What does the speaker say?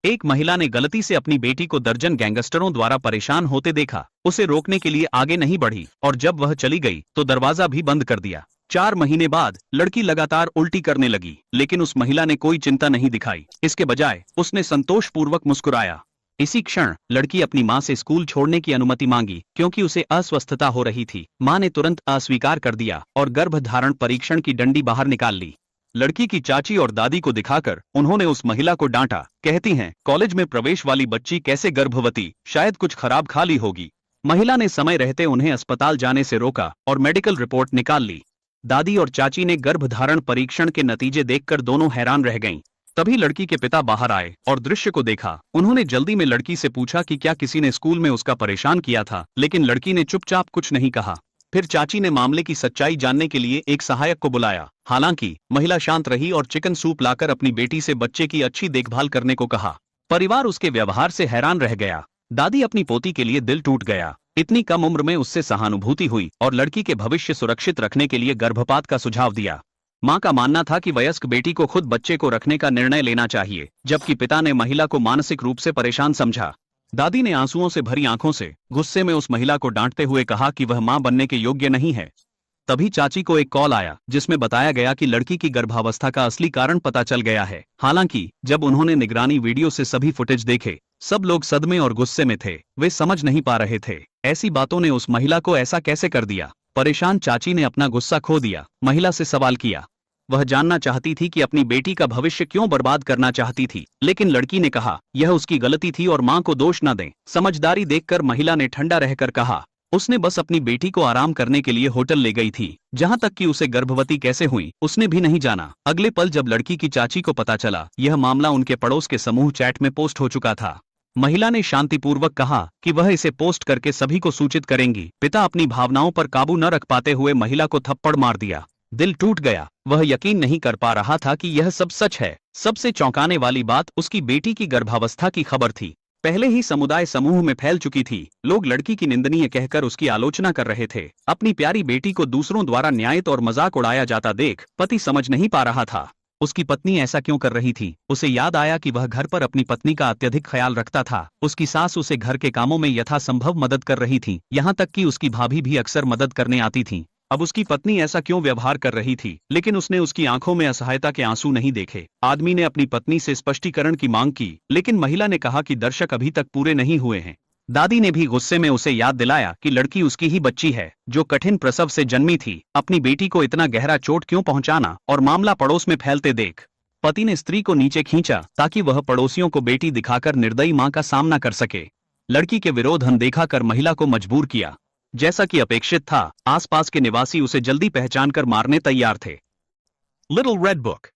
एक महिला ने गलती से अपनी बेटी को दर्जन गैंगस्टरों द्वारा परेशान होते देखा। उसे रोकने के लिए आगे नहीं बढ़ी और जब वह चली गई तो दरवाजा भी बंद कर दिया। 4 महीने बाद लड़की लगातार उल्टी करने लगी, लेकिन उस महिला ने कोई चिंता नहीं दिखाई। इसके बजाय उसने संतोषपूर्वक मुस्कुराया। इसी क्षण लड़की अपनी मां से स्कूल छोड़ने की अनुमति मांगी क्योंकि उसे अस्वस्थता हो रही थी। मां ने तुरंत अस्वीकार कर दिया और गर्भधारण परीक्षण की डंडी बाहर निकाल ली। लड़की की चाची और दादी को दिखाकर उन्होंने उस महिला को डांटा। कहती हैं, कॉलेज में प्रवेश वाली बच्ची कैसे गर्भवती, शायद कुछ खराब खा ली होगी। महिला ने समय रहते उन्हें अस्पताल जाने से रोका और मेडिकल रिपोर्ट निकाल ली। दादी और चाची ने गर्भधारण परीक्षण के नतीजे देखकर दोनों हैरान रह गईं। तभी लड़की के पिता बाहर आए और दृश्य को देखा। उन्होंने जल्दी में लड़की से पूछा कि क्या किसी ने स्कूल में उसका परेशान किया था, लेकिन लड़की ने चुपचाप कुछ नहीं कहा। फिर चाची ने मामले की सच्चाई जानने के लिए एक सहायक को बुलाया। हालांकि महिला शांत रही और चिकन सूप लाकर अपनी बेटी से बच्चे की अच्छी देखभाल करने को कहा। परिवार उसके व्यवहार से हैरान रह गया। दादी अपनी पोती के लिए दिल टूट गया। इतनी कम उम्र में उससे सहानुभूति हुई और लड़की के भविष्य सुरक्षित रखने के लिए गर्भपात का सुझाव दिया। मां का मानना था कि वयस्क बेटी को खुद बच्चे को रखने का निर्णय लेना चाहिए, जबकि पिता ने महिला को मानसिक रूप से परेशान समझा। दादी ने आंसुओं से भरी आंखों से गुस्से में उस महिला को डांटते हुए कहा कि वह मां बनने के योग्य नहीं है। तभी चाची को एक कॉल आया जिसमें बताया गया कि लड़की की गर्भावस्था का असली कारण पता चल गया है। हालांकि जब उन्होंने निगरानी वीडियो से सभी फुटेज देखे, सब लोग सदमे और गुस्से में थे। वे समझ नहीं पा रहे थे ऐसी बातों ने उस महिला को ऐसा कैसे कर दिया। परेशान चाची ने अपना गुस्सा खो दिया। महिला से सवाल किया। वह जानना चाहती थी कि अपनी बेटी का भविष्य क्यों बर्बाद करना चाहती थी, लेकिन लड़की ने कहा यह उसकी गलती थी और मां को दोष न दें। समझदारी देखकर महिला ने ठंडा रहकर कहा, उसने बस अपनी बेटी को आराम करने के लिए होटल ले गई थी। जहां तक कि उसे गर्भवती कैसे हुई उसने भी नहीं जाना। अगले पल जब लड़की की चाची को पता चला, यह मामला उनके पड़ोस के समूह चैट में पोस्ट हो चुका था। महिला ने शांतिपूर्वक कहा कि वह इसे पोस्ट करके सभी को सूचित करेंगी। पिता अपनी भावनाओं पर काबू न रख पाते हुए महिला को थप्पड़ मार दिया। दिल टूट गया। वह यकीन नहीं कर पा रहा था कि यह सब सच है। सबसे चौंकाने वाली बात उसकी बेटी की गर्भावस्था की खबर थी। पहले ही समुदाय समूह में फैल चुकी थी। लोग लड़की की निंदनीय कहकर उसकी आलोचना कर रहे थे। अपनी प्यारी बेटी को दूसरों द्वारा न्यायित और मजाक उड़ाया जाता देख पति समझ नहीं पा रहा था उसकी पत्नी ऐसा क्यों कर रही थी। उसे याद आया कि वह घर पर अपनी पत्नी का अत्यधिक ख्याल रखता था। उसकी सास उसे घर के कामों में यथासंभव मदद कर रही थी, यहाँ तक कि उसकी भाभी भी अक्सर मदद करने आती थी। अब उसकी पत्नी ऐसा क्यों व्यवहार कर रही थी, लेकिन उसने उसकी आंखों में असहायता के आंसू नहीं देखे। आदमी ने अपनी पत्नी से स्पष्टीकरण की मांग की, लेकिन महिला ने कहा कि दर्शक अभी तक पूरे नहीं हुए हैं। दादी ने भी गुस्से में उसे याद दिलाया कि लड़की उसकी ही बच्ची है जो कठिन प्रसव से जन्मी थी। अपनी बेटी को इतना गहरा चोट क्यों पहुंचाना और मामला पड़ोस में फैलते देख पति ने स्त्री को नीचे खींचा ताकि वह पड़ोसियों को बेटी दिखाकर निर्दयी मां का सामना कर सके। लड़की के विरोध अनदेखा कर महिला को मजबूर किया। जैसा कि अपेक्षित था, आसपास के निवासी उसे जल्दी पहचानकर मारने तैयार थे। Little red book.